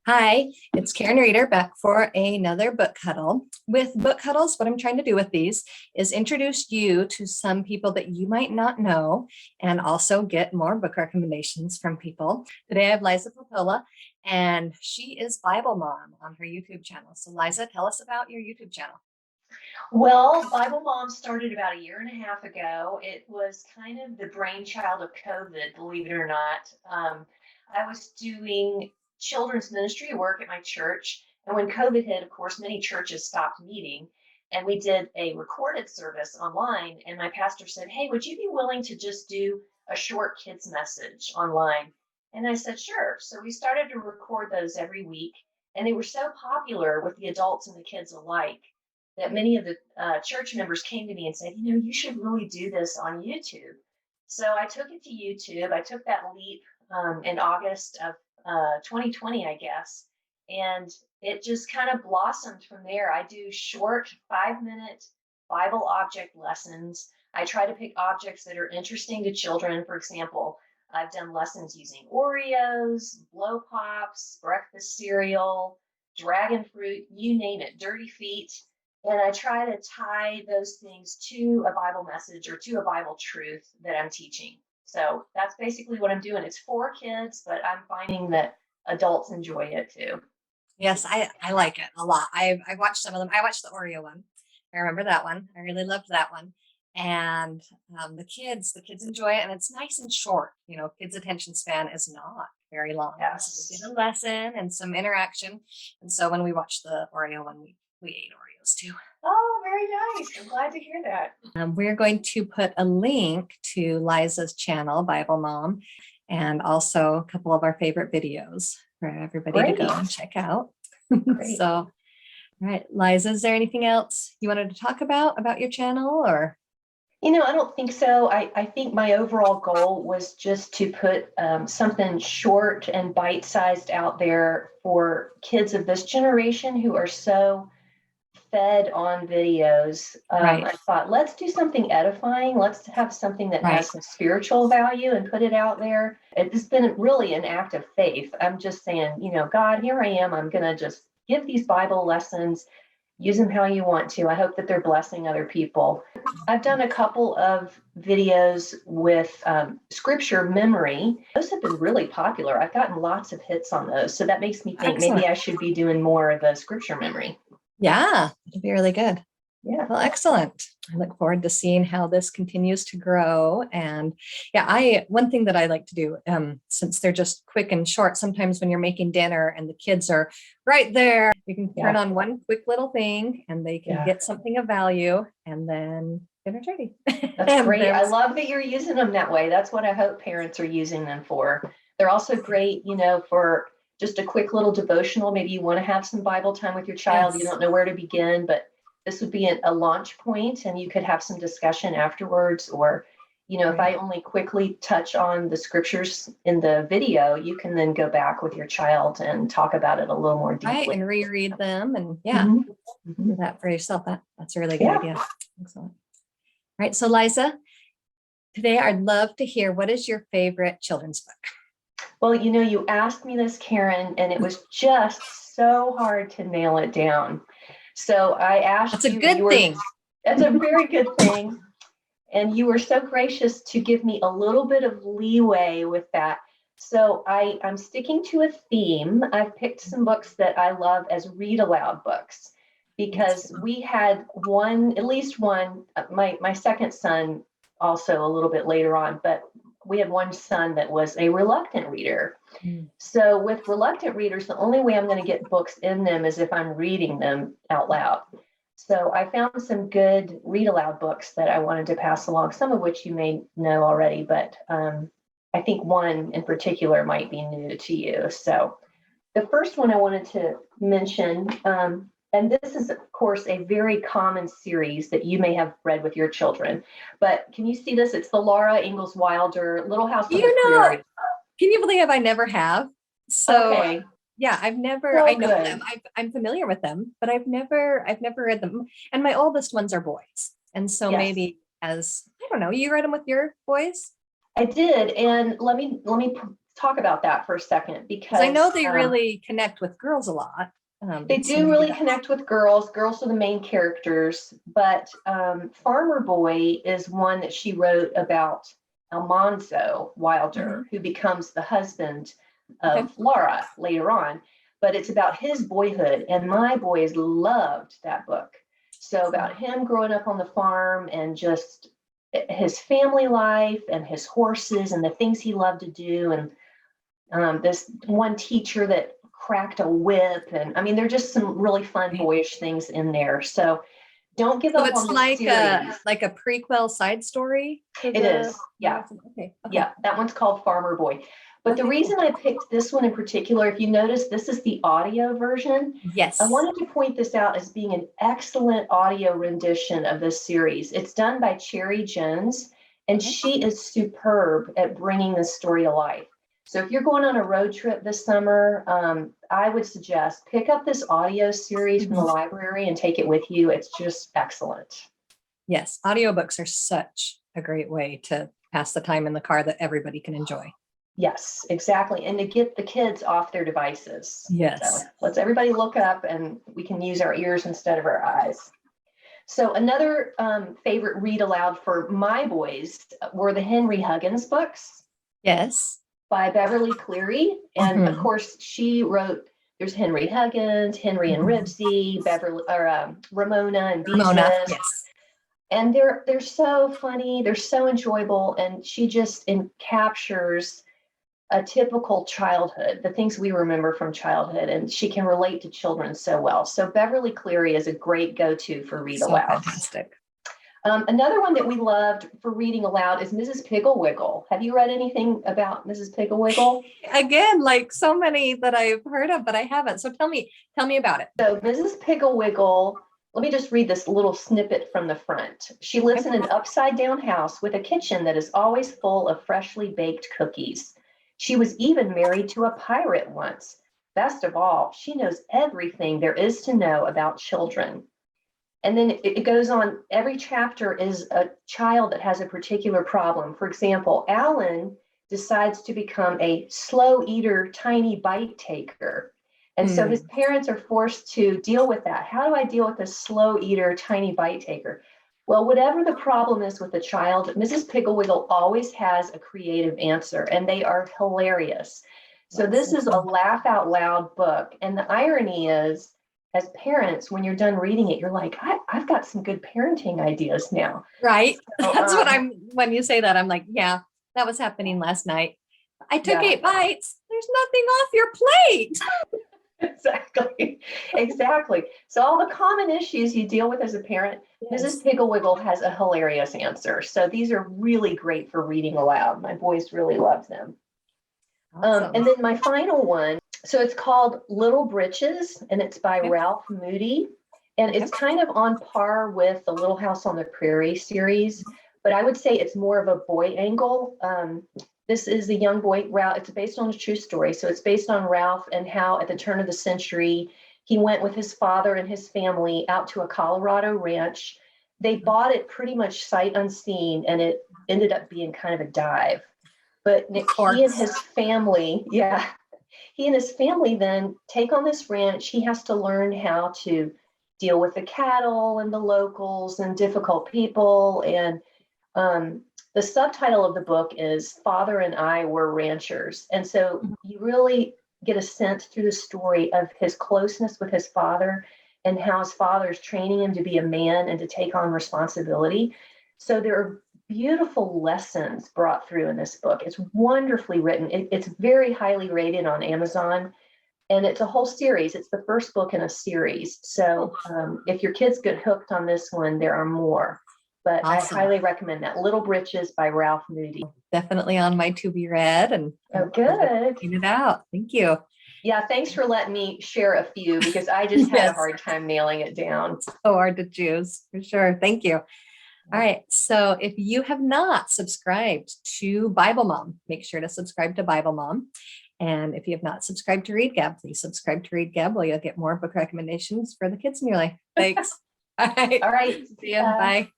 Hi, it's Karen Reader back for another book huddle. With book huddles, what I'm trying to do with these is introduce you to some people that you might not know and also get more book recommendations from people. Today I have Liza Popola, and she is Bible Mom on her YouTube channel. So Liza, tell us about your YouTube channel. Well, Bible Mom started about a year and a half ago. It was kind of the brainchild of COVID, believe it or not. I was doing children's ministry work at my church. And when COVID hit, of course, many churches stopped meeting. And we did a recorded service online. And my pastor said, "Hey, would you be willing to just do a short kids message online?" And I said, "Sure." So we started to record those every week. And they were so popular with the adults and the kids alike that many of the church members came to me and said, "You should really do this on YouTube." So I took it to YouTube. I took that leap in August of 2020, I guess. And it just kind of blossomed from there. I do short 5-minute Bible object lessons. I try to pick objects that are interesting to children. For example, I've done lessons using Oreos, blow pops, breakfast cereal, dragon fruit, you name it, dirty feet. And I try to tie those things to a Bible message or to a Bible truth that I'm teaching. So that's basically what I'm doing. It's for kids, but I'm finding that adults enjoy it too. Yes, I like it a lot. I've watched some of them. I watched the Oreo one. I remember that one. I really loved that one. And the kids enjoy it, and it's nice and short. Kids' attention span is not very long. So we Yes. get a lesson and some interaction. And so when we watched the Oreo one, we ate Oreos too. Oh, very nice. I'm glad to hear that. We're going to put a link to Liza's channel, Bible Mom, and also a couple of our favorite videos for everybody to go Great. and check out. Great. So, all right, Liza, is there anything else you wanted to talk about your channel or? I don't think so. I think my overall goal was just to put something short and bite-sized out there for kids of this generation who are so fed on videos. Right, I thought, let's do something edifying. Let's have something that right. has some spiritual value and put it out there. It's been really an act of faith. I'm just saying, God, here I am. I'm going to just give these Bible lessons, use them how you want to. I hope that they're blessing other people. I've done a couple of videos with scripture memory. Those have been really popular. I've gotten lots of hits on those. So that makes me think Excellent. maybe I should be doing more of the scripture memory. Yeah, it'd be really good. Yeah. Well, excellent. I look forward to seeing how this continues to grow. And yeah, one thing that I like to do, since they're just quick and short, sometimes when you're making dinner and the kids are right there, you can turn on one quick little thing and they can get something of value, and then dinner's ready. That's great. I love that you're using them that way. That's what I hope parents are using them for. They're also great, for just a quick little devotional. Maybe you want to have some Bible time with your child. You don't know where to begin, but this would be a launch point, and you could have some discussion afterwards. Or, if I only quickly touch on the scriptures in the video, you can then go back with your child and talk about it a little more deeply. Right, and reread them, and do that for yourself. That's a really good idea. Excellent. All right, so Liza, today I'd love to hear, what is your favorite children's book? Well, you asked me this, Karen, and it was just so hard to nail it down. So I asked That's a good thing. That's a very good thing. And you were so gracious to give me a little bit of leeway with that. So I'm sticking to a theme. I've picked some books that I love as read aloud books, because we had at least one, my second son also a little bit later on, but we had one son that was a reluctant reader. So with reluctant readers, the only way I'm going to get books in them is if I'm reading them out loud. So I found some good read aloud books that I wanted to pass along, some of which you may know already, but I think one in particular might be new to you. So the first one I wanted to mention, and this is, of course, a very common series that you may have read with your children. But can you see this? It's the Laura Ingalls Wilder Little House on the Prairie. Can you believe I never have? So okay. Yeah, I know them. I'm familiar with them, but I've never read them. And my oldest ones are boys. And so maybe I don't know, you read them with your boys? I did. And let me talk about that for a second, because I know they really connect with girls a lot. They do really connect with girls. Girls are the main characters, but Farmer Boy is one that she wrote about Almanzo Wilder, who becomes the husband of Laura later on. But it's about his boyhood, and my boys loved that book. So about him growing up on the farm and just his family life and his horses and the things he loved to do, and this one teacher that cracked a whip, and I mean, there are just some really fun boyish things in there. So don't give up on this series. Like a prequel side story. It is, yeah. Okay. Yeah, that one's called Farmer Boy. But the reason I picked this one in particular, if you notice, this is the audio version. Yes. I wanted to point this out as being an excellent audio rendition of this series. It's done by Cherry Jones, and she is superb at bringing this story to life. So if you're going on a road trip this summer, I would suggest pick up this audio series from the library and take it with you. It's just excellent. Yes, audiobooks are such a great way to pass the time in the car that everybody can enjoy. Yes, exactly. And to get the kids off their devices. Yes. So let's everybody look up, and we can use our ears instead of our eyes. So another favorite read aloud for my boys were the Henry Huggins books. Yes. By Beverly Cleary. And of course, she wrote, there's Henry Huggins, Henry and Ribsy, Ramona and Beezus. Yes. And they're so funny, they're so enjoyable, and she just captures a typical childhood, the things we remember from childhood, and she can relate to children so well. So Beverly Cleary is a great go-to for read aloud. Fantastic. Another one that we loved for reading aloud is Mrs. Pigglewiggle. Have you read anything about Mrs. Pigglewiggle? Again, like so many that I've heard of, but I haven't. So tell me about it. So Mrs. Pigglewiggle, let me just read this little snippet from the front. She lives in an upside down house with a kitchen that is always full of freshly baked cookies. She was even married to a pirate once. Best of all, she knows everything there is to know about children. And then it goes on, every chapter is a child that has a particular problem. For example, Alan decides to become a slow eater, tiny bite taker. And so his parents are forced to deal with that. How do I deal with a slow eater, tiny bite taker? Well, whatever the problem is with the child, Mrs. Pigglewiggle always has a creative answer, and they are hilarious. So this is a laugh out loud book. And the irony is, as parents, when you're done reading it, you're like, I've got some good parenting ideas now. Right. So, that's what when you say that, I'm like, yeah, that was happening last night. I took 8 bites. There's nothing off your plate. Exactly. So all the common issues you deal with as a parent, Mrs. Pigglewiggle has a hilarious answer. So these are really great for reading aloud. My boys really love them. Awesome. And then my final one, so it's called Little Britches, and it's by Ralph Moody. And it's kind of on par with the Little House on the Prairie series, but I would say it's more of a boy angle. This is a young boy, Ralph. It's based on a true story. So it's based on Ralph and how at the turn of the century, he went with his father and his family out to a Colorado ranch. They bought it pretty much sight unseen, and it ended up being kind of a dive. But he and his family, he and his family then take on this ranch. He has to learn how to deal with the cattle and the locals and difficult people. And the subtitle of the book is Father and I Were Ranchers. And so you really get a sense through the story of his closeness with his father and how his father is training him to be a man and to take on responsibility. So there are beautiful lessons brought through in this book. It's wonderfully written. It's very highly rated on Amazon, and it's a whole series. It's the first book in a series. So if your kids get hooked on this one, there are more. But awesome. I highly recommend that. Little Britches by Ralph Moody. Definitely on my to be read, and good. Get it out. Thank you. Yeah, thanks for letting me share a few, because I just had a hard time nailing it down. So hard to choose, for sure. Thank you. All right. So if you have not subscribed to Bible Mom, make sure to subscribe to Bible Mom. And if you have not subscribed to Read Gab, please subscribe to Read Gab, where you'll get more book recommendations for the kids in your life. Thanks. All right. All right. See you. Bye.